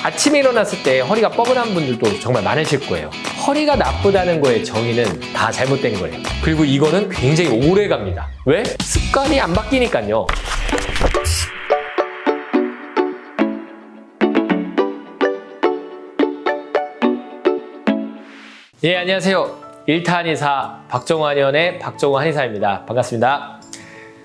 아침에 일어났을 때 허리가 뻐근한 분들도 정말 많으실 거예요. 허리가 나쁘다는 거의 정의는 다 잘못된 거예요. 그리고 이거는 굉장히 오래 갑니다. 왜? 습관이 안 바뀌니까요. 예, 안녕하세요. 일타 한의사 박정호 한의원의 박정호 한의사입니다. 반갑습니다.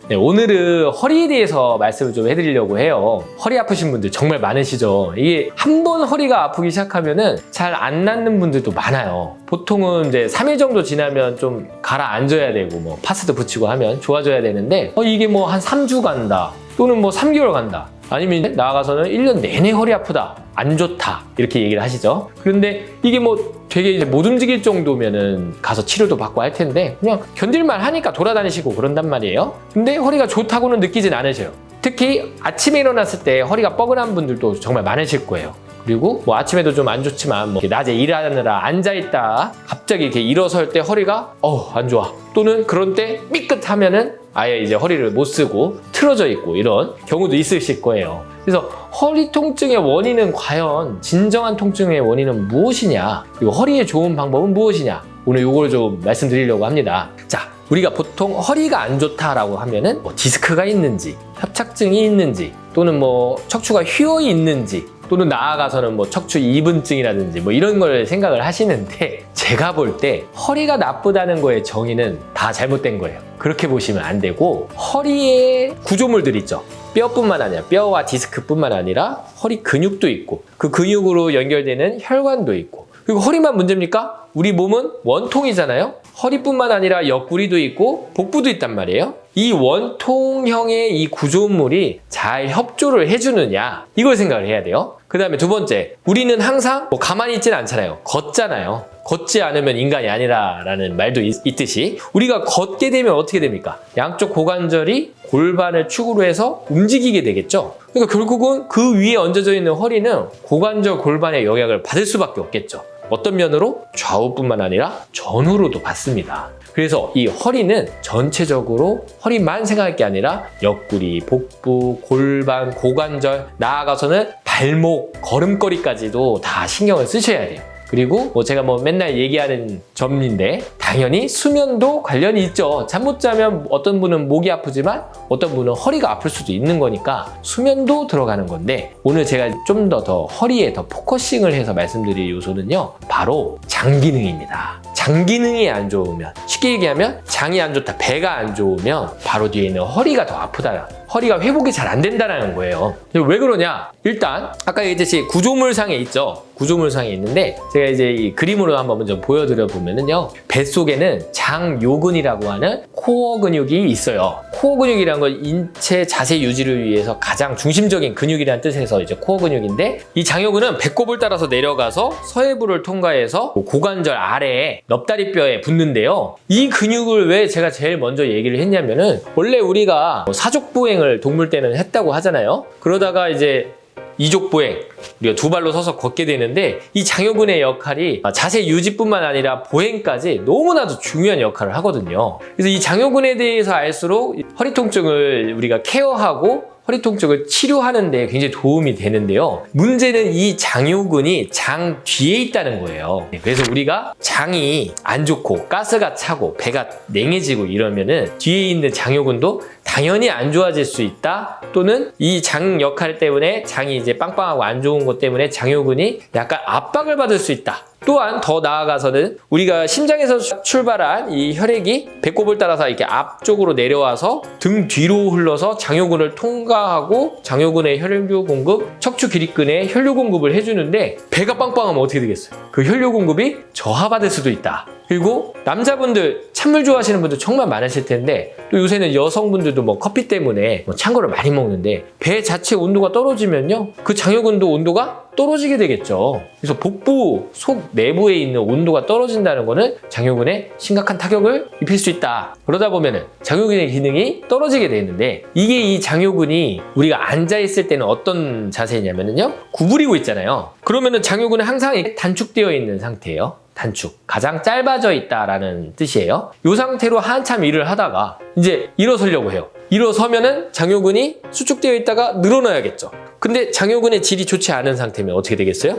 네, 오늘은 허리에 대해서 말씀을 좀 해드리려고 해요. 허리 아프신 분들 정말 많으시죠? 이게 한 번 허리가 아프기 시작하면은 잘 안 낫는 분들도 많아요. 보통은 이제 3일 정도 지나면 좀 가라앉아야 되고 뭐 파스도 붙이고 하면 좋아져야 되는데 이게 뭐 한 3주 간다 또는 뭐 3개월 간다 아니면 나아가서는 1년 내내 허리 아프다 안 좋다 이렇게 얘기를 하시죠. 그런데 이게 뭐 되게 이제 못 움직일 정도면은 가서 치료도 받고 할 텐데 그냥 견딜만 하니까 돌아다니시고 그런단 말이에요. 근데 허리가 좋다고는 느끼진 않으셔요. 특히 아침에 일어났을 때 허리가 뻐근한 분들도 정말 많으실 거예요. 그리고 뭐 아침에도 좀 안 좋지만 뭐 낮에 일하느라 앉아있다 갑자기 이렇게 일어설 때 허리가 안 좋아 또는 그런 때 삐끗하면은 아예 이제 허리를 못 쓰고 틀어져 있고 이런 경우도 있으실 거예요. 그래서 허리 통증의 원인은 과연 진정한 통증의 원인은 무엇이냐 그리고 허리에 좋은 방법은 무엇이냐 오늘 이걸 좀 말씀드리려고 합니다. 자, 우리가 보통 허리가 안 좋다라고 하면은 뭐 디스크가 있는지 협착증이 있는지 또는 뭐 척추가 휘어 있는지 또는 나아가서는 뭐 척추 이분증이라든지 뭐 이런 걸 생각을 하시는데 제가 볼 때 허리가 나쁘다는 거의 정의는 다 잘못된 거예요. 그렇게 보시면 안 되고 허리에 구조물들 있죠. 뼈뿐만 아니라 뼈와 디스크뿐만 아니라 허리 근육도 있고 그 근육으로 연결되는 혈관도 있고 그리고 허리만 문제입니까? 우리 몸은 원통이잖아요. 허리뿐만 아니라 옆구리도 있고 복부도 있단 말이에요. 이 원통형의 이 구조물이 잘 협조를 해주느냐 이걸 생각을 해야 돼요. 그 다음에 두 번째, 우리는 항상 뭐 가만히 있지는 않잖아요. 걷잖아요. 걷지 않으면 인간이 아니라라는 말도 있듯이 우리가 걷게 되면 어떻게 됩니까? 양쪽 고관절이 골반을 축으로 해서 움직이게 되겠죠. 그러니까 결국은 그 위에 얹어져 있는 허리는 고관절 골반의 영향을 받을 수밖에 없겠죠. 어떤 면으로? 좌우뿐만 아니라 전후로도 받습니다. 그래서 이 허리는 전체적으로 허리만 생각할 게 아니라 옆구리, 복부, 골반, 고관절, 나아가서는 발목, 걸음걸이까지도 다 신경을 쓰셔야 돼요. 그리고 뭐 제가 뭐 맨날 얘기하는 점인데 당연히 수면도 관련이 있죠. 잠 못 자면 어떤 분은 목이 아프지만 어떤 분은 허리가 아플 수도 있는 거니까 수면도 들어가는 건데 오늘 제가 좀 더 허리에 더 포커싱을 해서 말씀드릴 요소는요. 바로 장 기능입니다. 장 기능이 안 좋으면 쉽게 얘기하면 장이 안 좋다, 배가 안 좋으면 바로 뒤에 있는 허리가 더 아프다. 허리가 회복이 잘 안 된다는 거예요. 왜 그러냐? 일단 아까 얘기했듯이 구조물상에 있죠. 구조물상에 있는데 제가 이제 이 그림으로 한번 먼저 보여드려 보면은요. 뱃속에는 장요근이라고 하는 코어 근육이 있어요. 코어 근육이란 건 인체 자세 유지를 위해서 가장 중심적인 근육이라는 뜻에서 이제 코어 근육인데 이 장요근은 배꼽을 따라서 내려가서 서해부를 통과해서 고관절 아래에 넙다리뼈에 붙는데요. 이 근육을 왜 제가 제일 먼저 얘기를 했냐면은 원래 우리가 사족보행을 동물 때는 했다고 하잖아요. 그러다가 이제 이족보행, 우리가 두 발로 서서 걷게 되는데 이 장요근의 역할이 자세 유지뿐만 아니라 보행까지 너무나도 중요한 역할을 하거든요. 그래서 이 장요근에 대해서 알수록 허리 통증을 우리가 케어하고 허리 통증을 치료하는 데 굉장히 도움이 되는데요. 문제는 이 장요근이 장 뒤에 있다는 거예요. 그래서 우리가 장이 안 좋고 가스가 차고 배가 냉해지고 이러면은 뒤에 있는 장요근도 당연히 안 좋아질 수 있다. 또는 이 장 역할 때문에 장이 이제 빵빵하고 안 좋은 것 때문에 장요근이 약간 압박을 받을 수 있다. 또한 더 나아가서는 우리가 심장에서 출발한 이 혈액이 배꼽을 따라서 이렇게 앞쪽으로 내려와서 등 뒤로 흘러서 장요근을 통과하고 장요근의 혈류 공급, 척추 기립근에 혈류 공급을 해주는데 배가 빵빵하면 어떻게 되겠어요? 그 혈류 공급이 저하받을 수도 있다. 그리고 남자분들 찬물 좋아하시는 분들 정말 많으실 텐데 또 요새는 여성분들도 뭐 커피 때문에 찬 거를 많이 먹는데 배 자체 온도가 떨어지면요 그 장요근도 온도가 떨어지게 되겠죠. 그래서 복부 속 내부에 있는 온도가 떨어진다는 거는 장요근에 심각한 타격을 입힐 수 있다. 그러다 보면은 장요근의 기능이 떨어지게 되는데 이게 이 장요근이 우리가 앉아있을 때는 어떤 자세냐면요 구부리고 있잖아요. 그러면은 장요근은 항상 단축되어 있는 상태예요. 단축, 가장 짧아져 있다라는 뜻이에요. 이 상태로 한참 일을 하다가 이제 일어서려고 해요. 일어서면은 장요근이 수축되어 있다가 늘어나야겠죠. 근데 장요근의 질이 좋지 않은 상태면 어떻게 되겠어요?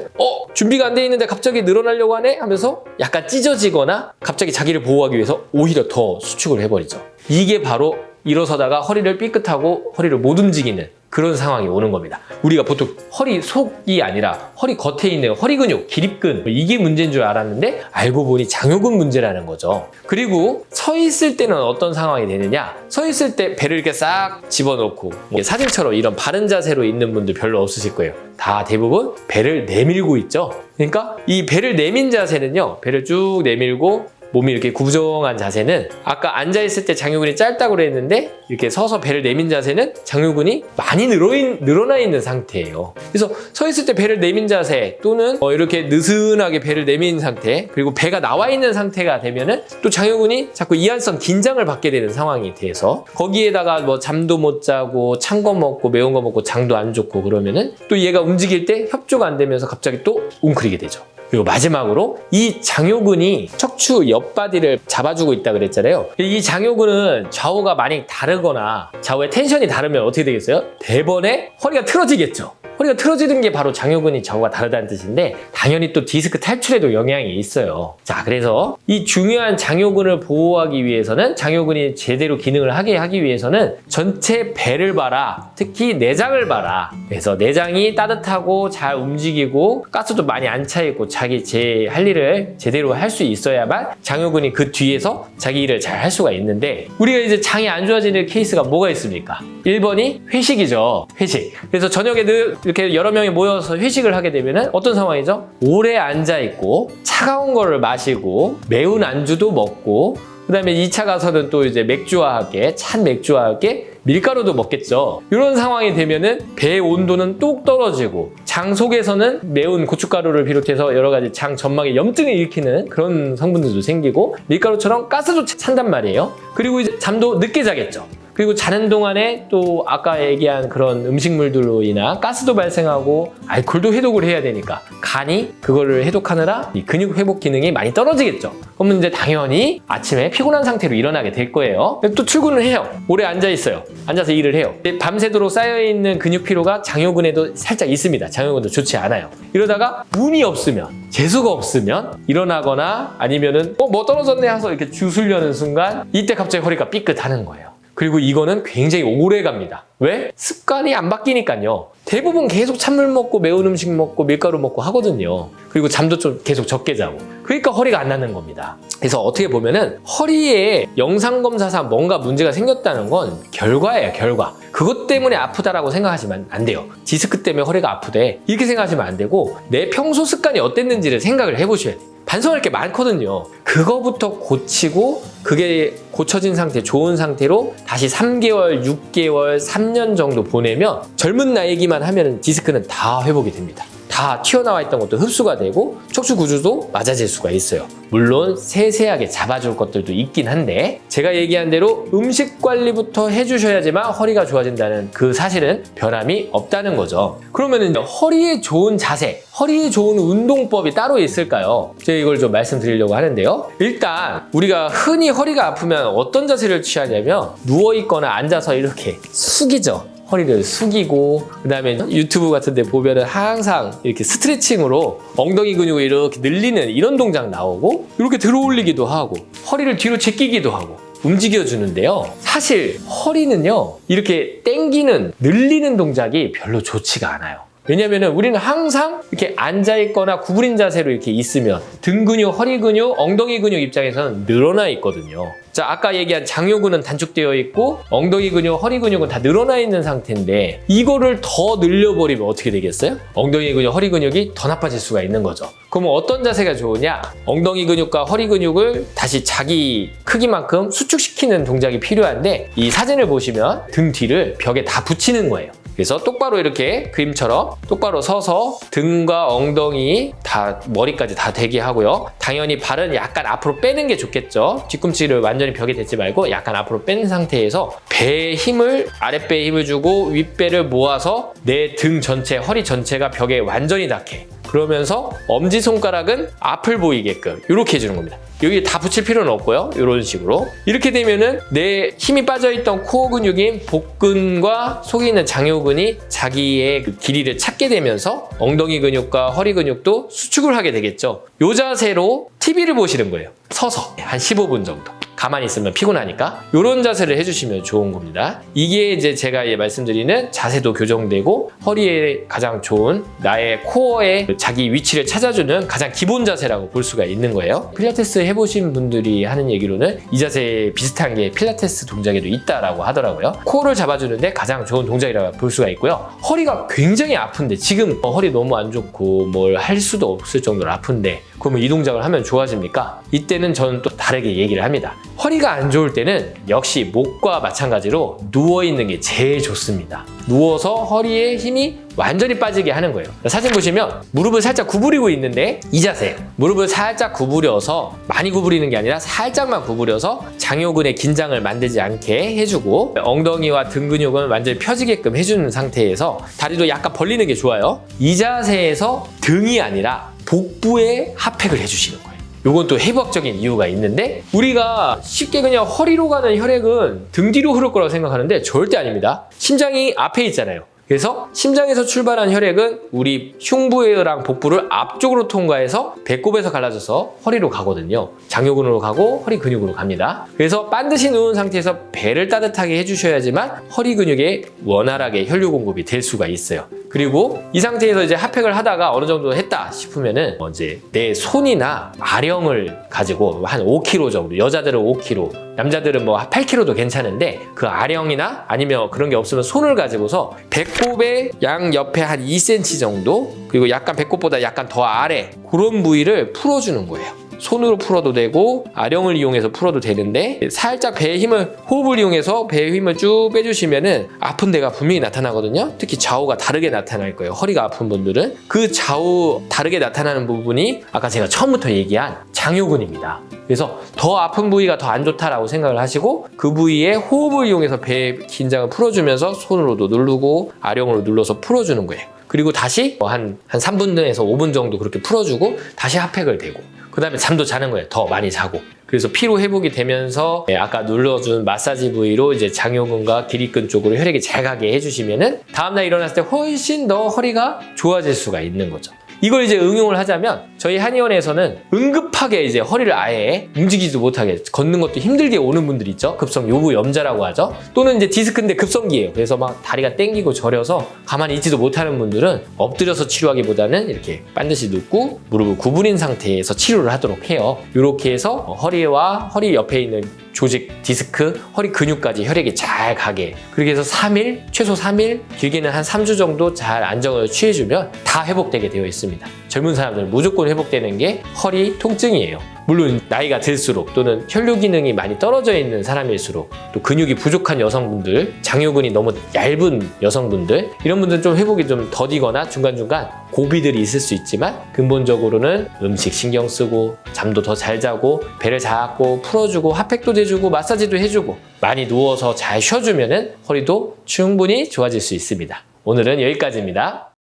준비가 안 돼 있는데 갑자기 늘어나려고 하네? 하면서 약간 찢어지거나 갑자기 자기를 보호하기 위해서 오히려 더 수축을 해버리죠. 이게 바로 일어서다가 허리를 삐끗하고 허리를 못 움직이는 그런 상황이 오는 겁니다. 우리가 보통 허리 속이 아니라 허리 겉에 있는 허리 근육, 기립근 이게 문제인 줄 알았는데 알고 보니 장요근 문제라는 거죠. 그리고 서 있을 때는 어떤 상황이 되느냐? 서 있을 때 배를 이렇게 싹 집어넣고 사진처럼 이런 바른 자세로 있는 분들 별로 없으실 거예요. 다 대부분 배를 내밀고 있죠. 그러니까 이 배를 내민 자세는요. 배를 쭉 내밀고 몸이 이렇게 구부정한 자세는 아까 앉아있을 때 장요근이 짧다고 그랬는데 이렇게 서서 배를 내민 자세는 장요근이 많이 늘어나 있는 상태예요. 그래서 서 있을 때 배를 내민 자세 또는 이렇게 느슨하게 배를 내민 상태 그리고 배가 나와 있는 상태가 되면은 또 장요근이 자꾸 이완성 긴장을 받게 되는 상황이 돼서 거기에다가 뭐 잠도 못 자고 찬 거 먹고 매운 거 먹고 장도 안 좋고 그러면은 또 얘가 움직일 때 협조가 안 되면서 갑자기 또 웅크리게 되죠. 그리고 마지막으로 이 장요근이 척추 옆바디를 잡아주고 있다 그랬잖아요. 이 장요근은 좌우가 많이 다르거나 좌우의 텐션이 다르면 어떻게 되겠어요? 대번에 허리가 틀어지겠죠. 허리가 틀어지는 게 바로 장요근이 좌우가 다르다는 뜻인데 당연히 또 디스크 탈출에도 영향이 있어요. 자, 그래서 이 중요한 장요근을 보호하기 위해서는 장요근이 제대로 기능을 하기 위해서는 전체 배를 봐라. 특히 내장을 봐라. 그래서 내장이 따뜻하고 잘 움직이고 가스도 많이 안 차 있고 자기 할 일을 제대로 할 수 있어야만 장요근이 그 뒤에서 자기 일을 잘 할 수가 있는데 우리가 이제 장이 안 좋아지는 케이스가 뭐가 있습니까? 1번이 회식이죠. 회식. 그래서 저녁에 늘 이렇게 여러 명이 모여서 회식을 하게 되면은 어떤 상황이죠? 오래 앉아 있고 차가운 거를 마시고 매운 안주도 먹고 그다음에 2차 가서는 또 이제 맥주와 함께 찬 맥주와 함께 밀가루도 먹겠죠. 이런 상황이 되면은 배의 온도는 뚝 떨어지고 장 속에서는 매운 고춧가루를 비롯해서 여러 가지 장 점막에 염증을 일으키는 그런 성분들도 생기고 밀가루처럼 가스도 찬단 말이에요. 그리고 이제 잠도 늦게 자겠죠. 그리고 자는 동안에 또 아까 얘기한 그런 음식물들로 인한 가스도 발생하고 알코올도 해독을 해야 되니까 간이 그거를 해독하느라 이 근육 회복 기능이 많이 떨어지겠죠. 그러면 이제 당연히 아침에 피곤한 상태로 일어나게 될 거예요. 또 출근을 해요. 오래 앉아 있어요. 앉아서 일을 해요. 밤새도록 쌓여있는 근육 피로가 장요근에도 살짝 있습니다. 장요근도 좋지 않아요. 이러다가 운이 없으면 재수가 없으면 일어나거나 아니면은 뭐 떨어졌네 해서 이렇게 주술려는 순간 이때 갑자기 허리가 삐끗하는 거예요. 그리고 이거는 굉장히 오래 갑니다. 왜? 습관이 안 바뀌니까요. 대부분 계속 찬물 먹고 매운 음식 먹고 밀가루 먹고 하거든요. 그리고 잠도 좀 계속 적게 자고. 그러니까 허리가 안 낫는 겁니다. 그래서 어떻게 보면은 허리에 영상검사상 뭔가 문제가 생겼다는 건 결과예요, 결과. 그것 때문에 아프다라고 생각하시면 안 돼요. 디스크 때문에 허리가 아프대. 이렇게 생각하시면 안 되고 내 평소 습관이 어땠는지를 생각을 해보셔야 돼요. 반성할 게 많거든요. 그거부터 고치고 그게 고쳐진 상태, 좋은 상태로 다시 3개월, 6개월, 3년 정도 보내면 젊은 나이기만 하면 디스크는 다 회복이 됩니다. 다 튀어나와 있던 것도 흡수가 되고 척추 구조도 맞아질 수가 있어요. 물론 세세하게 잡아줄 것들도 있긴 한데 제가 얘기한 대로 음식 관리부터 해주셔야지만 허리가 좋아진다는 그 사실은 변함이 없다는 거죠. 그러면 허리에 좋은 자세, 허리에 좋은 운동법이 따로 있을까요? 제가 이걸 좀 말씀드리려고 하는데요. 일단 우리가 흔히 허리가 아프면 어떤 자세를 취하냐면 누워있거나 앉아서 이렇게 숙이죠. 허리를 숙이고 그다음에 유튜브 같은 데 보면은 항상 이렇게 스트레칭으로 엉덩이 근육을 이렇게 늘리는 이런 동작 나오고 이렇게 들어 올리기도 하고 허리를 뒤로 제끼기도 하고 움직여 주는데요. 사실 허리는요 이렇게 당기는 늘리는 동작이 별로 좋지가 않아요. 왜냐면은 우리는 항상 이렇게 앉아있거나 구부린 자세로 이렇게 있으면 등 근육, 허리 근육, 엉덩이 근육 입장에서는 늘어나 있거든요. 자, 아까 얘기한 장요근은 단축되어 있고 엉덩이 근육, 허리 근육은 다 늘어나 있는 상태인데 이거를 더 늘려버리면 어떻게 되겠어요? 엉덩이 근육, 허리 근육이 더 나빠질 수가 있는 거죠. 그럼 어떤 자세가 좋으냐? 엉덩이 근육과 허리 근육을 다시 자기 크기만큼 수축시키는 동작이 필요한데 이 사진을 보시면 등 뒤를 벽에 다 붙이는 거예요. 그래서 똑바로 이렇게 그림처럼 똑바로 서서 등과 엉덩이 다 머리까지 다 대게 하고요. 당연히 발은 약간 앞으로 빼는 게 좋겠죠. 뒤꿈치를 완전히 벽에 대지 말고 약간 앞으로 뺀 상태에서 배에 힘을 아랫배에 힘을 주고 윗배를 모아서 내 등 전체, 허리 전체가 벽에 완전히 닿게 그러면서 엄지손가락은 앞을 보이게끔 이렇게 해주는 겁니다. 여기 다 붙일 필요는 없고요. 이런 식으로. 이렇게 되면은 내 힘이 빠져있던 코어 근육인 복근과 속에 있는 장요근이 자기의 그 길이를 찾게 되면서 엉덩이 근육과 허리 근육도 수축을 하게 되겠죠. 이 자세로 TV를 보시는 거예요. 서서 한 15분 정도. 가만히 있으면 피곤하니까 이런 자세를 해주시면 좋은 겁니다. 이게 이제 제가 말씀드리는 자세도 교정되고 허리에 가장 좋은 나의 코어의 자기 위치를 찾아주는 가장 기본 자세라고 볼 수가 있는 거예요. 필라테스 해보신 분들이 하는 얘기로는 이 자세에 비슷한 게 필라테스 동작에도 있다라고 하더라고요. 코어를 잡아주는데 가장 좋은 동작이라고 볼 수가 있고요. 허리가 굉장히 아픈데 지금 허리 너무 안 좋고 뭘 할 수도 없을 정도로 아픈데 그러면 이 동작을 하면 좋아집니까? 이때는 저는 또 다르게 얘기를 합니다. 허리가 안 좋을 때는 역시 목과 마찬가지로 누워있는 게 제일 좋습니다. 누워서 허리에 힘이 완전히 빠지게 하는 거예요. 사진 보시면 무릎을 살짝 구부리고 있는데 이 자세예요. 무릎을 살짝 구부려서 많이 구부리는 게 아니라 살짝만 구부려서 장요근의 긴장을 만들지 않게 해주고 엉덩이와 등 근육은 완전히 펴지게끔 해주는 상태에서 다리도 약간 벌리는 게 좋아요. 이 자세에서 등이 아니라 복부에 핫팩을 해주시는 거예요. 요건 또 해부학적인 이유가 있는데 우리가 쉽게 그냥 허리로 가는 혈액은 등 뒤로 흐를 거라고 생각하는데 절대 아닙니다. 심장이 앞에 있잖아요. 그래서 심장에서 출발한 혈액은 우리 흉부랑 복부를 앞쪽으로 통과해서 배꼽에서 갈라져서 허리로 가거든요. 장요근으로 가고 허리 근육으로 갑니다. 그래서 반드시 누운 상태에서 배를 따뜻하게 해주셔야지만 허리 근육에 원활하게 혈류 공급이 될 수가 있어요. 그리고 이 상태에서 이제 핫팩을 하다가 어느 정도 했다 싶으면은 이제 내 손이나 아령을 가지고 한 5kg 정도, 여자들은 5kg, 남자들은 뭐 8kg도 괜찮은데 그 아령이나 아니면 그런 게 없으면 손을 가지고서 배꼽의 양 옆에 한 2cm 정도, 그리고 약간 배꼽보다 약간 더 아래 그런 부위를 풀어주는 거예요. 손으로 풀어도 되고 아령을 이용해서 풀어도 되는데 살짝 배의 힘을, 호흡을 이용해서 배의 힘을 쭉 빼주시면은 아픈 데가 분명히 나타나거든요. 특히 좌우가 다르게 나타날 거예요. 허리가 아픈 분들은 그 좌우 다르게 나타나는 부분이 아까 제가 처음부터 얘기한 장요근입니다. 그래서 더 아픈 부위가 더 안 좋다라고 생각을 하시고 그 부위에 호흡을 이용해서 배의 긴장을 풀어주면서 손으로도 누르고 아령으로 눌러서 풀어주는 거예요. 그리고 다시 한 3분에서 5분 정도 그렇게 풀어주고 다시 핫팩을 대고 그 다음에 잠도 자는 거예요. 더 많이 자고. 그래서 피로 회복이 되면서 아까 눌러준 마사지 부위로 이제 장요근과 기립근 쪽으로 혈액이 잘 가게 해주시면은 다음날 일어났을 때 훨씬 더 허리가 좋아질 수가 있는 거죠. 이걸 이제 응용을 하자면 저희 한의원에서는 응급하게 이제 허리를 아예 움직이지도 못하게 걷는 것도 힘들게 오는 분들 있죠. 급성 요부염자라고 하죠. 또는 이제 디스크인데 급성기예요. 그래서 막 다리가 땡기고 저려서 가만히 있지도 못하는 분들은 엎드려서 치료하기보다는 이렇게 반드시 눕고 무릎을 구부린 상태에서 치료를 하도록 해요. 이렇게 해서 허리와 허리 옆에 있는 조직, 디스크, 허리 근육까지 혈액이 잘 가게, 그렇게 해서 3일, 최소 3일, 길게는 한 3주 정도 잘 안정을 취해주면 다 회복되게 되어 있습니다. 젊은 사람들은 무조건 회복되는 게 허리 통증이에요. 물론 나이가 들수록 또는 혈류 기능이 많이 떨어져 있는 사람일수록 또 근육이 부족한 여성분들, 장요근이 너무 얇은 여성분들 이런 분들은 좀 회복이 좀 더디거나 중간중간 고비들이 있을 수 있지만 근본적으로는 음식 신경 쓰고 잠도 더 잘 자고 배를 잡고 풀어주고 핫팩도 대주고 마사지도 해주고 많이 누워서 잘 쉬어주면은 허리도 충분히 좋아질 수 있습니다. 오늘은 여기까지입니다.